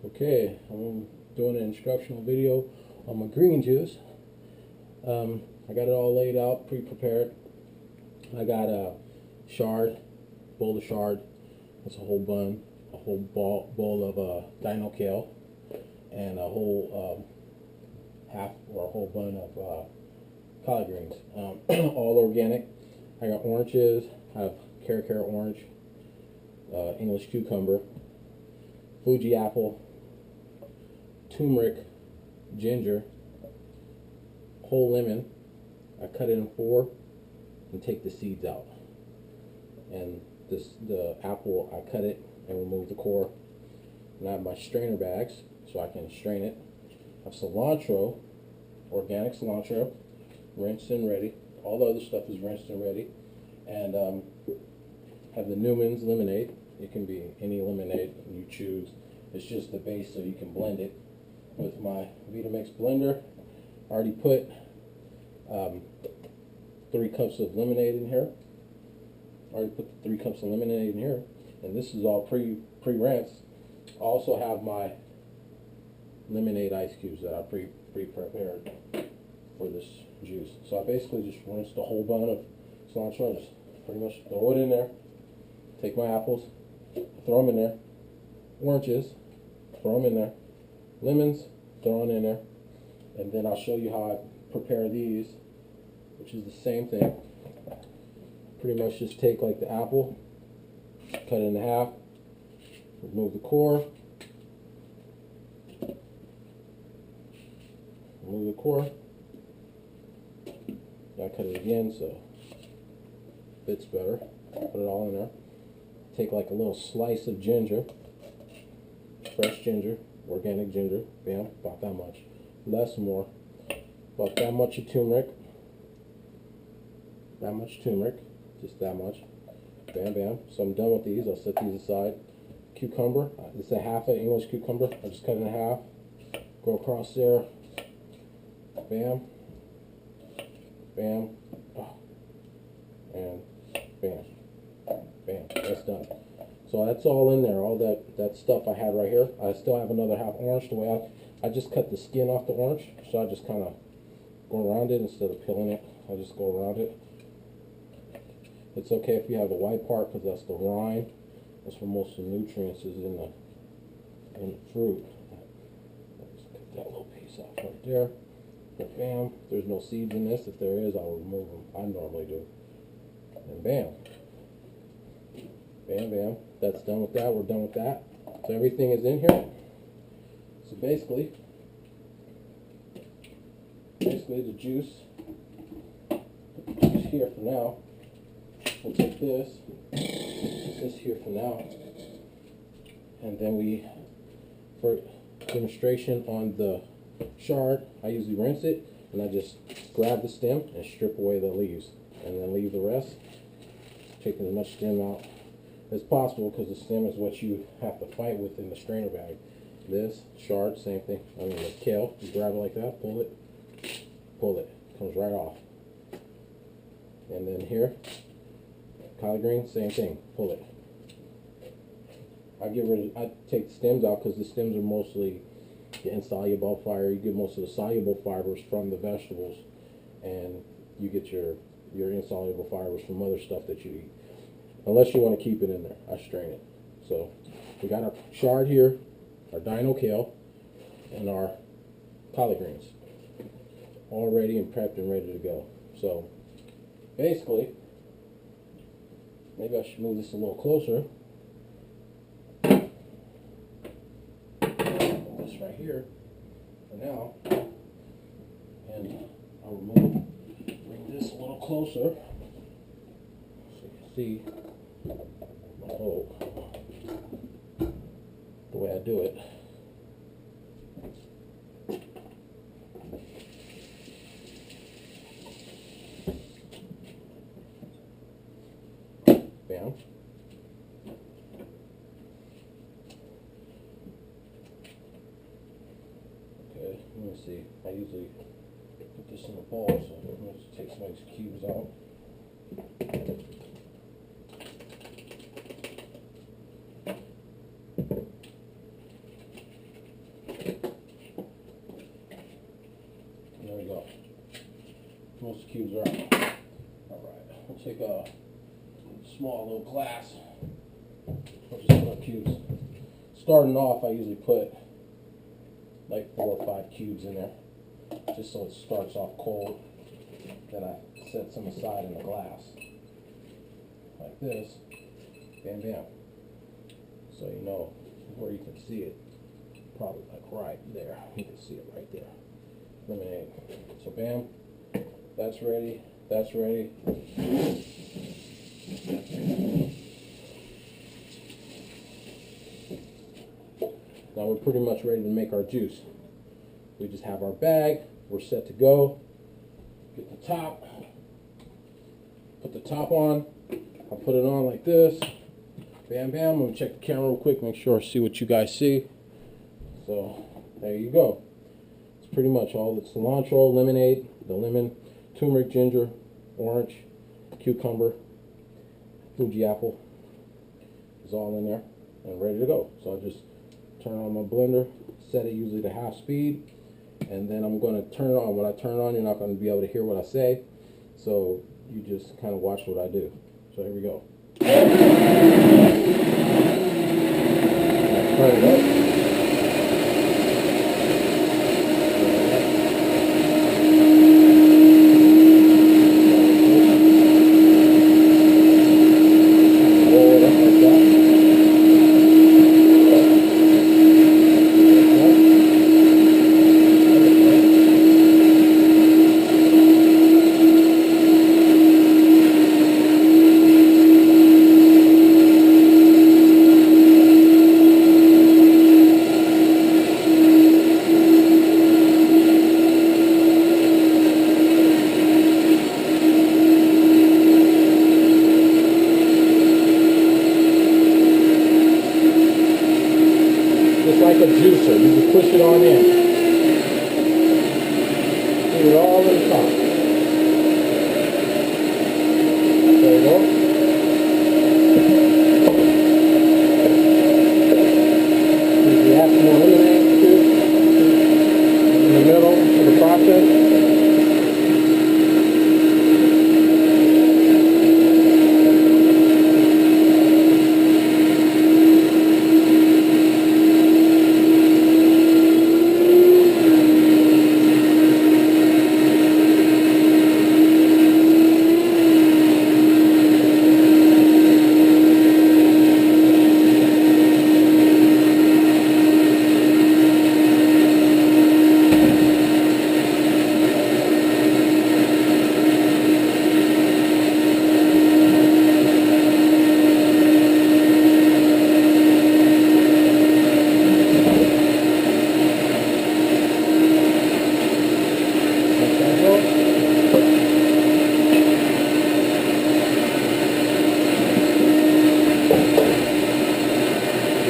Okay, I'm doing an instructional video on my green juice. I got it all laid out, pre-prepared. I got a bowl of chard. That's a whole bowl of dino kale, and a whole half or a whole bun of collard greens, all organic. I got oranges. I have carrot orange, English cucumber, Fuji apple, turmeric, ginger, whole lemon. I cut it in 4 and take the seeds out. And the apple, I cut it and remove the core. And I have my strainer bags so I can strain it. I have cilantro, organic cilantro, rinsed and ready. All the other stuff is rinsed and ready. And have the Newman's lemonade. It can be any lemonade you choose. It's just the base so you can blend it. With my Vitamix blender, I already put 3 cups of lemonade in here. And this is all pre-rinsed. I also have my lemonade ice cubes that I pre-prepared for this juice. So I basically just rinsed the whole bun of cilantro, just pretty much throw it in there. Take my apples, throw them in there. Oranges, throw them in there. Lemons, throw them in there. And then I'll show you how I prepare these, which is the same thing. Pretty much just take like the apple, cut it in half, remove the core, I cut it again so it fits better. Put it all in there. Take like a little slice of ginger, fresh ginger, organic ginger, bam, about that much. Less, more, about that much of turmeric, just that much, bam, bam. So I'm done with these. I'll set these aside. Cucumber, this is a half an English cucumber. I just cut it in half, go across there, bam, bam, and bam, bam. That's done. So that's all in there, all that stuff I had right here. I still have another half orange. The way I just cut the skin off the orange, so I just kind of go around it instead of peeling it. I just go around it. It's okay if you have the white part because that's the rind. That's where most of the nutrients is in the fruit. Just cut that little piece off right there. But bam, there's no seeds in this. If there is, I'll remove them. I normally do. And bam. Bam, bam. That's done with that. We're done with that. So everything is in here. So basically the juice here for now. We'll take this here for now, and then for demonstration on the chard, I usually rinse it and I just grab the stem and strip away the leaves and then leave the rest, taking as much stem out as possible because the stem is what you have to fight with in the strainer bag. This chard, same thing. I mean the kale, you grab it like that, pull it, comes right off. And then here, collard green, same thing, pull it. I take the stems out because the stems are mostly the insoluble fiber. You get most of the soluble fibers from the vegetables, and you get your insoluble fibers from other stuff that you eat. Unless you want to keep it in there, I strain it. So we got our chard here, our dino kale, and our collard greens, all ready and prepped and ready to go. So basically, maybe I should move this a little closer. This right here for now, and I'll bring this a little closer so you can see the way I do it. Bam. Okay, let me see. I usually put this in a bowl, so I'm going to take some of these cubes out. most cubes are out. Alright, we'll take a small little glass. We'll just put our cubes. Starting off, I usually put like 4 or 5 cubes in there, just so it starts off cold. Then I set some aside in the glass, like this. Bam, bam. So you know where you can see it. Probably like right there. You can see it right there. Lemonade. So bam, that's ready. That's ready. Now we're pretty much ready to make our juice. We just have our bag. We're set to go. Get the top. Put the top on. I'll put it on like this. Bam, bam. I'm going to check the camera real quick, make sure I see what you guys see. So there you go. It's pretty much all the cilantro, lemonade, the lemon, turmeric, ginger, orange, cucumber, Fuji apple is all in there and ready to go. So I'll just turn on my blender, set it usually to half speed, and then I'm going to turn it on. When I turn it on, you're not going to be able to hear what I say, so you just kind of watch what I do. So here we go. Turn it up. Like a juicer, you just push it on in. Put it all in the top. There you go. If you have some more lemonade too, in the middle of the process.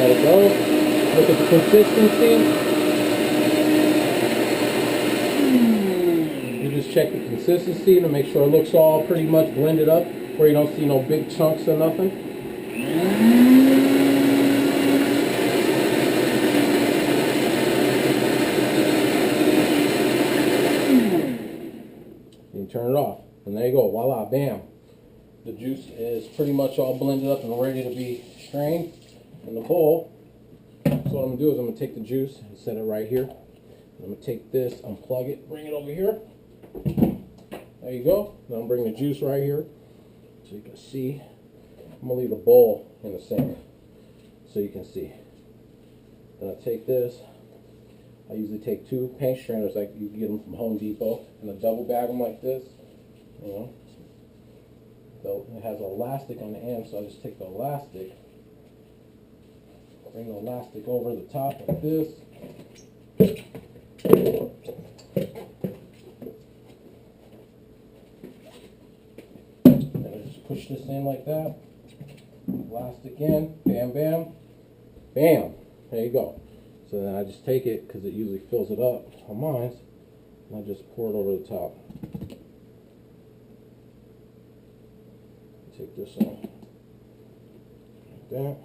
Let it go. Look at the consistency. You just check the consistency to make sure it looks all pretty much blended up, where you don't see no big chunks or nothing. You turn it off, and there you go. Voila, bam. The juice is pretty much all blended up and ready to be strained in the bowl. So what I'm going to do is I'm going to take the juice and set it right here. I'm going to take this, unplug it, bring it over here. There you go. Then I'm bringing the juice right here so you can see. I'm going to leave the bowl in the center so you can see. Then I take this. I usually take 2 paint strainers, like you can get them from Home Depot, and I double bag them like this. You know, so it has elastic on the end, so I just take the elastic. Bring the elastic over the top like this. And I just push this in like that. Elastic in. Bam, bam. Bam. There you go. So then I just take it, because it usually fills it up on mine, and I just pour it over the top. Take this on. Like that.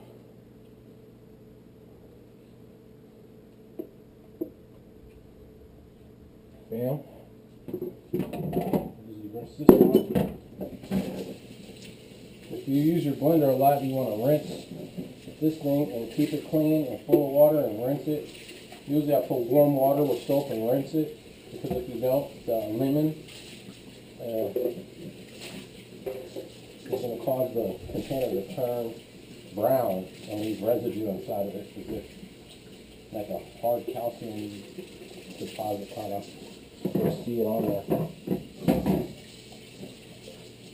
Bam. Usually this out. If you use your blender a lot, you want to rinse this thing and keep it clean and full of water and rinse it. Usually I put warm water with soap and rinse it, because if you don't, the lemon is going to cause the container to turn brown and leave residue inside of it, as if like a hard calcium deposit kind of. You see it on there.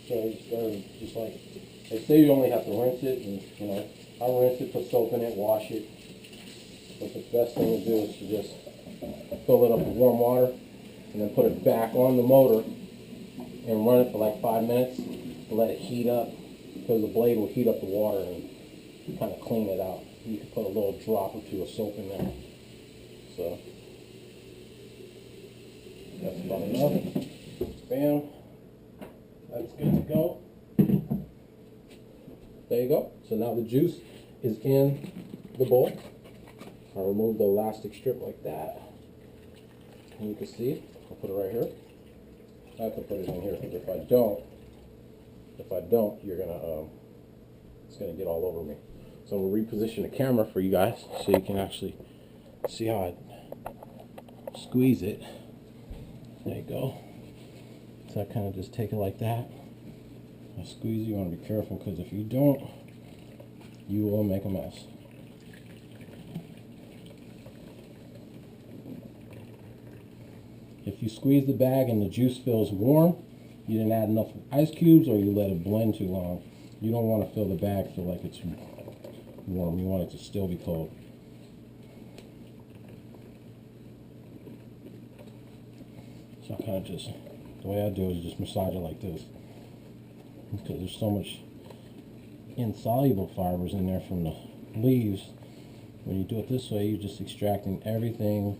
So they're just like, they say you only have to rinse it, and you know, I rinse it, put soap in it, wash it. But the best thing to do is to just fill it up with warm water and then put it back on the motor and run it for like 5 minutes and let it heat up, because the blade will heat up the water and kind of clean it out. You can put a little drop or two of soap in there. So that's about enough. Bam. That's good to go. There you go. So now the juice is in the bowl. I remove the elastic strip like that. And you can see, I'll put it right here. I can put it in here, because if I don't, you're gonna, it's gonna get all over me. So I'm gonna reposition the camera for you guys so you can actually see how I squeeze it. There you go. So I kind of just take it like that. I squeeze it. You want to be careful, because if you don't, you will make a mess. If you squeeze the bag and the juice feels warm, you didn't add enough ice cubes, or you let it blend too long. You don't want to feel the bag feel like it's warm. You want it to still be cold. So I kind of just, the way I do it is just massage it like this, because there's so much insoluble fibers in there from the leaves. When you do it this way, you're just extracting everything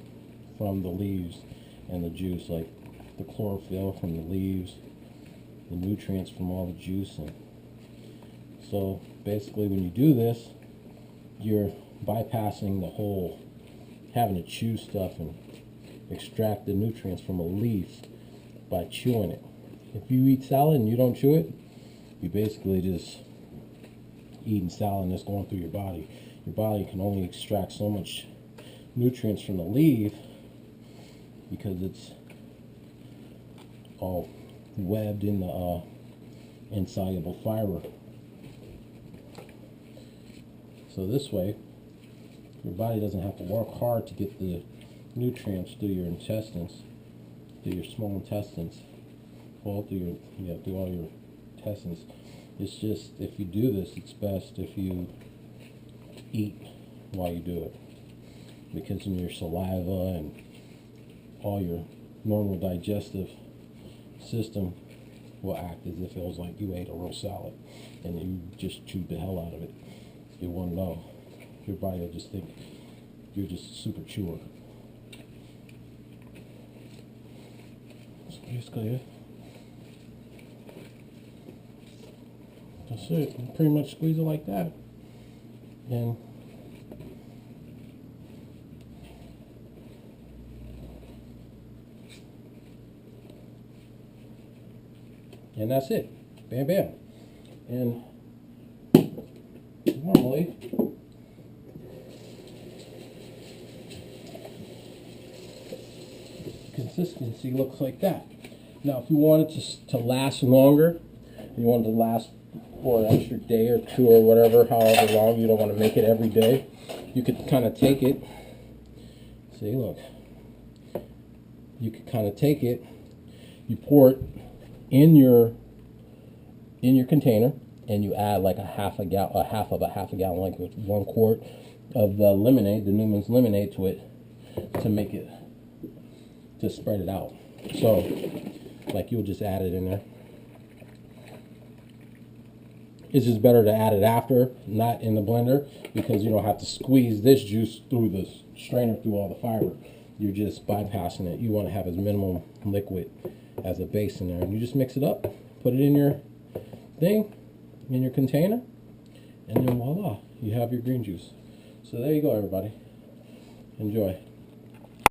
from the leaves and the juice, like the chlorophyll from the leaves, the nutrients from all the juice. And so basically when you do this, you're bypassing the whole having to chew stuff and extract the nutrients from a leaf by chewing it. If you eat salad and you don't chew it, you basically just eating salad and it's going through your body. Your body can only extract so much nutrients from the leaf, because it's all webbed in the insoluble fiber. So this way, your body doesn't have to work hard to get the nutrients through your intestines, through your small intestines, all through your, through all your intestines. It's just, if you do this, it's best if you eat while you do it, because in your saliva and all your normal digestive system will act as if it was like you ate a real salad and you just chewed the hell out of it. You won't know. Your body will just think you're just a super chewer. So basically, that's it. You pretty much squeeze it like that, and that's it. Bam, bam. And normally, consistency looks like that. Now, if you want it to last longer, you want it to last for an extra day or two or whatever, however long, you don't want to make it every day, you could kind of take it, see, look, you could kind of take it, you pour it in your container, and you add like a half of a gallon, like 1 quart of the lemonade, the Newman's lemonade, to it, to make it, to spread it out. So like you'll just add it in there. It's just better to add it after, not in the blender, because you don't have to squeeze this juice through the strainer through all the fiber. You're just bypassing it. You want to have as minimum liquid as a base in there, and you just mix it up, put it in your thing, in your container, and then voila, you have your green juice. So there you go, everybody. Enjoy.